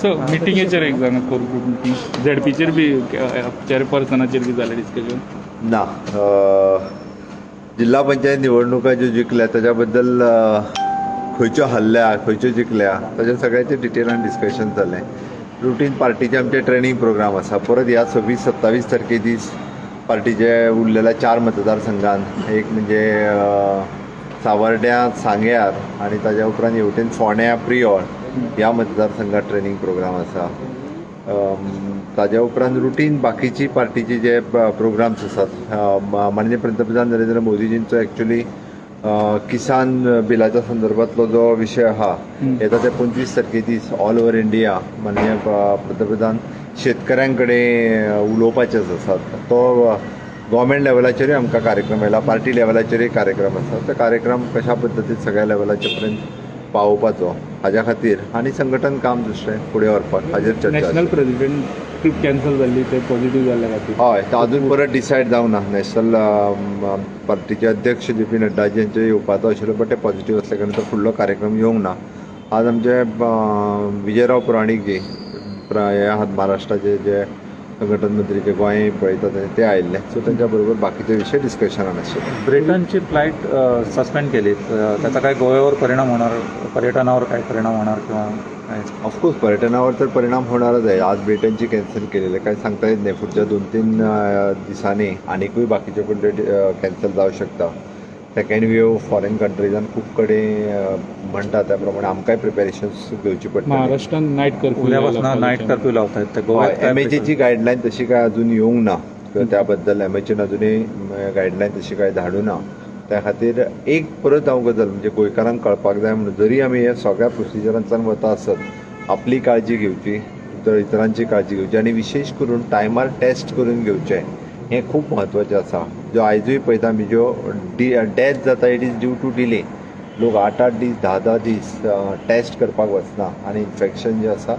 So मिटिंगेचेर एक जाणा core group meeting झेडपीचेर बी चेअरपर्सनाचेर बी जालें डिस्कशन ना जिल्हा पंचायत निवडणुका ज्यो जिखल्या त्याच्या बद्दल खंयच्यो हरल्या खंयच्यो जिखल्या ताच्या सगळ्याचें डिटेलान डिस्कशन जालें. रुटीन पार्टीचे आमचे ट्रेनिंग प्रोग्राम आसा. परत ह्या 26-27 तारखे दीस पार्टीचे उरलेल्या 4 मतदारसंघांत एक म्हणजे सावर्ड्या, सांग्यार आणि ताच्या उपरांत हेवटेन फोंड्या, प्रियोळ ह्या मतदारसंघात ट्रेनिंग प्रोग्राम आसा. ताज्या उपरांत रुटीन बाकीची पार्टीचे जे प्रोग्राम्स आसात. माननीय पंतप्रधान नरेंद्र मोदीजींचो एक्चुली किसान बिलाच्या संदर्भातलो जो विशय आहा येता ते 25 तारखे दीस ऑल ओव्हर इंडिया माननीय पंतप्रधान शेतकऱ्यां कडेन उलोवपाचेच आसात. तो गव्हर्मेंट लेवलाचेरूय आमकां कार्यक्रम येयला, पार्टी लेवलाचेरूय कार्यक्रम आसा. तो कार्यक्रम कशा पद्दतीन सगळ्या लेवलाचे पर्यंत पावोवपाचो हाज्या खातीर आनी संघटन काम दुसरें फुडें व्हरपाक हाजेर चर्चा. नॅशनल प्रेसिडेंट ट्रीप कॅन्सल जाल्ली ते पॉझिटिव्ह जाल्ल्या खातीर हय तो अजून परत डिसायड जावना. नॅशनल पार्टीचे अध्यक्ष जे.पी. नड्डाजी यांचे येवपाचो आशिल्लो बट ते पॉझिटिव्ह असले कारणान तो फुडलो कार्यक्रम येवंक ना. आज आमचे विजयराव पुराणीक जे हे आहात महाराष्ट्राचे जे संघटन मंत्री जे गोंय पळयतात ते आयिल्ले. सो तांच्या बरोबर बाकीचे विशय डिस्कशनान आशिल्ले. ब्रिटनची फ्लाईट सस्पेंड केली, त्याचा काय गोव्यावर परिणाम होणार, पर्यटनावर काय परिणाम होणार किंवा काय? ऑफकोर्स पर्यटनावर तर परिणाम होणारच आहे. आज ब्रिटनची कॅन्सल केलेले काय सांगता येत नाही. पुढच्या 2-3 दिसांनी आनीकूय बाकीचे कोणते कॅन्सल जावं शकता. सेकंड वेव फॉरेन कंट्रीजान खूब कडेन म्हणटा त्या प्रमाणे आमकांय प्रिपेरेशन्स घेवची पडटा. महाराष्ट्रात नाईट कर्फ्यू उद्यापासून नाईट कर्फ्यू लावतायत ते गोव्यात. एमएचएची गायडलायन तशी काय अजून येवंक ना. त्या बद्दल एमएचएन अजूनय गायडलायन तशी काय धाडूं ना. त्या खातीर एक परत हांव गजाल म्हणजे गोंयकारांक कळपाक जाय म्हणून जरी आमी ह्या सगळ्या प्रोसिजरांतल्यान वता आसत आपली काळजी घेवची, इतरांची काळजी घेवची आणि विशेष करून टायमार टेस्ट करून घेवचे हें खूब म्हत्वाचें आसा. जो आयजूय पळयता आमी ज्यो डेथ जाता it is due to delay. लोक 8-8 दीस 10-10 दीस टेस्ट करपाक वचना आनी इन्फेक्शन जें आसा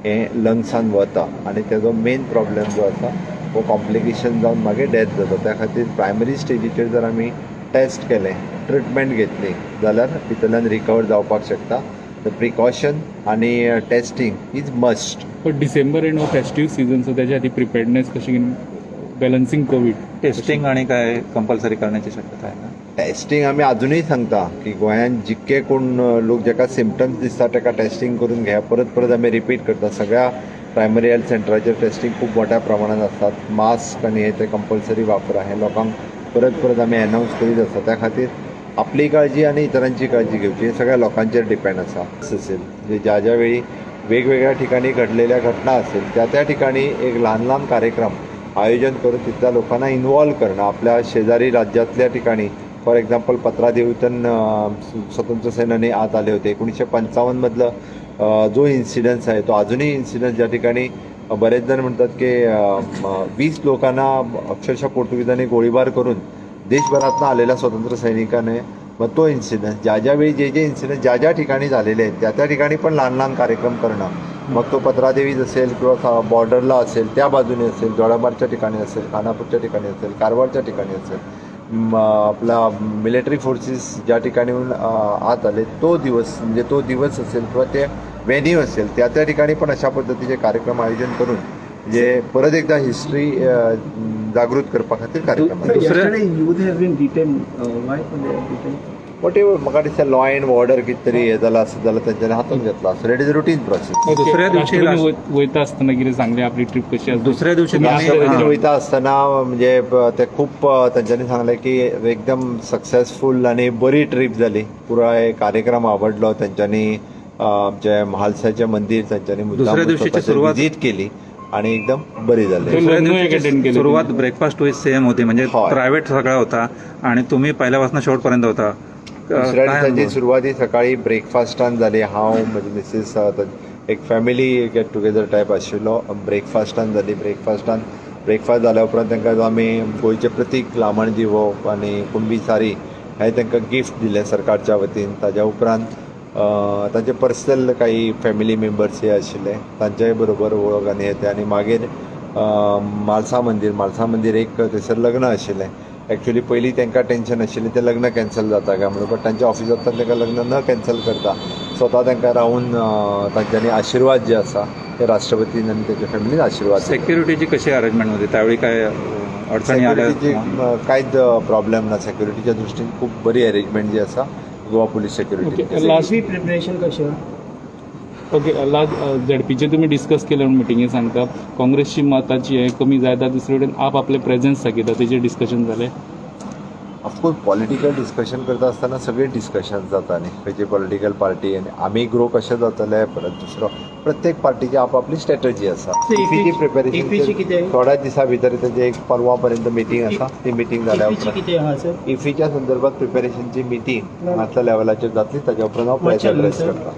हें लंग्सान वता आनी तेजो मेन प्रॉब्लेम जो आसा हो कॉम्प्लिकेशन जावन मागीर डेथ जाता. त्या खातीर प्रायमरी स्टेजीचेर जर आमी टेस्ट केलें, ट्रिटमेंट घेतली जाल्यार भितरल्यान रिकवर जावपाक शकता. द प्रिकॉशन आनी टेस्टींग इज मस्ट. पण डिसेंबर एंड हो फेस्टीव सीझन सो त्याच्या खातीर प्रिपेर्डनेस कशी बॅलन्सिंग कोविड टेस्टिंग आणि काय कंपल्सरी करण्याची शक्यता आहे ना? टेस्टिंग आमी अजूनय सांगता की गोंयांत जितके कोण लोक जाका सिम्पटम्स दिसता ताका टेस्टिंग करून घ्या. परत परत आमी रिपीट करता. सगळ्या प्रायमरी हेल्थ सेंटराचेर टेस्टिंग खूब मोठ्या प्रमाणात आसतात. मास्क आनी हे ते कंपल्सरी वापरा हे लोकांक परत परत आमी अनावन्स करीत आसता. त्या खातीर आपली काळजी आनी इतरांची काळजी घेवची हे सगळ्या लोकांचेर डिपेंड आसा. असेल ज्या ज्या वेळी वेगवेगळ्या ठिकाणी घडलेल्या घटना असेल त्या ठिकाणी एक ल्हान ल्हान कार्यक्रम आयोजन करून तिथल्या लोकांना इन्वॉल्व करणं. आपल्या शेजारी राज्यातल्या ठिकाणी फॉर एक्झाम्पल पत्रादेवीतून स्वतंत्र सेनानी आत आले होते. 1955 मधलं जो इन्सिडन्स आहे तो अजूनही इन्सिडन्स ज्या ठिकाणी बरेच जण म्हणतात की 20 लोकांना अक्षरशः पोर्तुगीजांनी गोळीबार करून देशभरातून आलेल्या स्वतंत्र सैनिकाने मग तो इन्सिडन्स ज्या वेळी जे इन्सिडन्स ज्या ठिकाणी झालेले आहेत त्या ठिकाणी पण लहान लहान कार्यक्रम करणं. मग तो पत्रादेवीज असेल किंवा बॉर्डरला असेल त्या बाजूने असेल, जोडामारच्या ठिकाणी असेल, खानापूरच्या ठिकाणी असेल, कारवारच्या ठिकाणी असेल, आपला मिलिटरी फोर्सेस ज्या ठिकाणी आत आले तो दिवस म्हणजे तो दिवस असेल किंवा ते व्हेन्यू असेल त्या ठिकाणी पण अशा पद्धतीचे कार्यक्रम आयोजन करून म्हणजे परत एकदा हिस्ट्री जागृत करपा खातीर कार्यक्रम. वॉट एवर म्हाका दिसता लॉ अँड ऑर्डर कितें तरी हें जालां आसत जाल्यार तेंच्यांनी हातूंत घेतला. So it is routine process. दुसऱ्या दिवशी वयता आसतना कितें सांगलें आपली ट्रीप कशी आसा? दुसऱ्या दिवशी वयता आसतना म्हणजे ते खूब तेंच्यांनी सांगलें की एकदम सक्सेसफूल आनी बरी ट्रीप जाली. पुराय कार्यक्रम आवडलो. तेंच्यांनी आमचे म्हालसाचें मंदीर तेंच्यांनी विजीट केली आणि एकदम बरी झाली. सुरुवात ब्रेकफास्ट विथ सेम होती म्हणजे प्रायव्हेट सगळा होता आणि तुम्ही पहिल्यापासून शेवटपर्यंत होता. दुसऱ्या दिसाची सुरवाती सकाळी ब्रेकफास्टान जाली. हांव म्हजी मिसेस एक फॅमिली गेट टुगेदर टायप आशिल्लो. ब्रेकफास्टान जाली. ब्रेकफास्ट जाल्या उपरांत तांकां आमी गोंयचें प्रतीक लामण दिवप आनी कुणबी सारी हे तांकां गिफ्ट दिलें सरकारच्या वतीन. ताज्या उपरांत तांचे पर्सनल काही फॅमिली मेंबर्स हे आशिल्ले तांच्याय बरोबर वळख आनी येते. आनी मागीर म्हालसा मंदीर एक थंयसर लग्न आशिल्लें एक्चुअली पयलीं तांकां टेन्शन आशिल्लें तें लग्न कॅन्सल जाता काय म्हणून, बट तांच्या ऑफिसांतल्यान तांकां लग्न न कॅन्सल करता स्वता तांकां रावून तांच्यांनी आशिर्वाद जे आसा ते राष्ट्रपतीन आनी तेच्या फॅमिलीन आशिर्वाद दिले. सेक्युरिटीची कशी अरेंजमेंट होती त्यावेळी काय अडचणी आल्या सेक्युरिटीची कांयच प्रॉब्लेम ना. सेक्युरिटीच्या दृश्टीन खूप बरी अरेंजमेंट जी आसा Goa police security. Okay last preparation कशें ओके लास्ट झेडपीचे तुमी डिस्कस केले म्हणून मिटिंगेंत सांगता काँग्रेसची मताची हे कमी जायता दुसरे कडेन आप आपले प्रेझेन्स दाखयता तेजेर डिस्कशन जालें. ऑफकोर्स पॉलिटिकल डिस्कशन करता आसतना सगळे डिस्कशन जाता न्ही खंयची पॉलिटिकल पार्टी आनी आमी ग्रो कशे जातले परत दुसरो प्रत्येक पार्टीची आपापली स्ट्रॅटजी आसा. इफीची प्रिपेरेशन थोड्या दिसा भितर तेजे एक परवा पर्यंत मिटींग आसा ती मिटींग जाल्या उपरांत कितें आहा सर इफीच्या संदर्भात प्रिपेरेशनची मिटींग आतल्या लेवलाचेर जातली ताच्या उपरांत हांव प्रेस एड्रेस करता.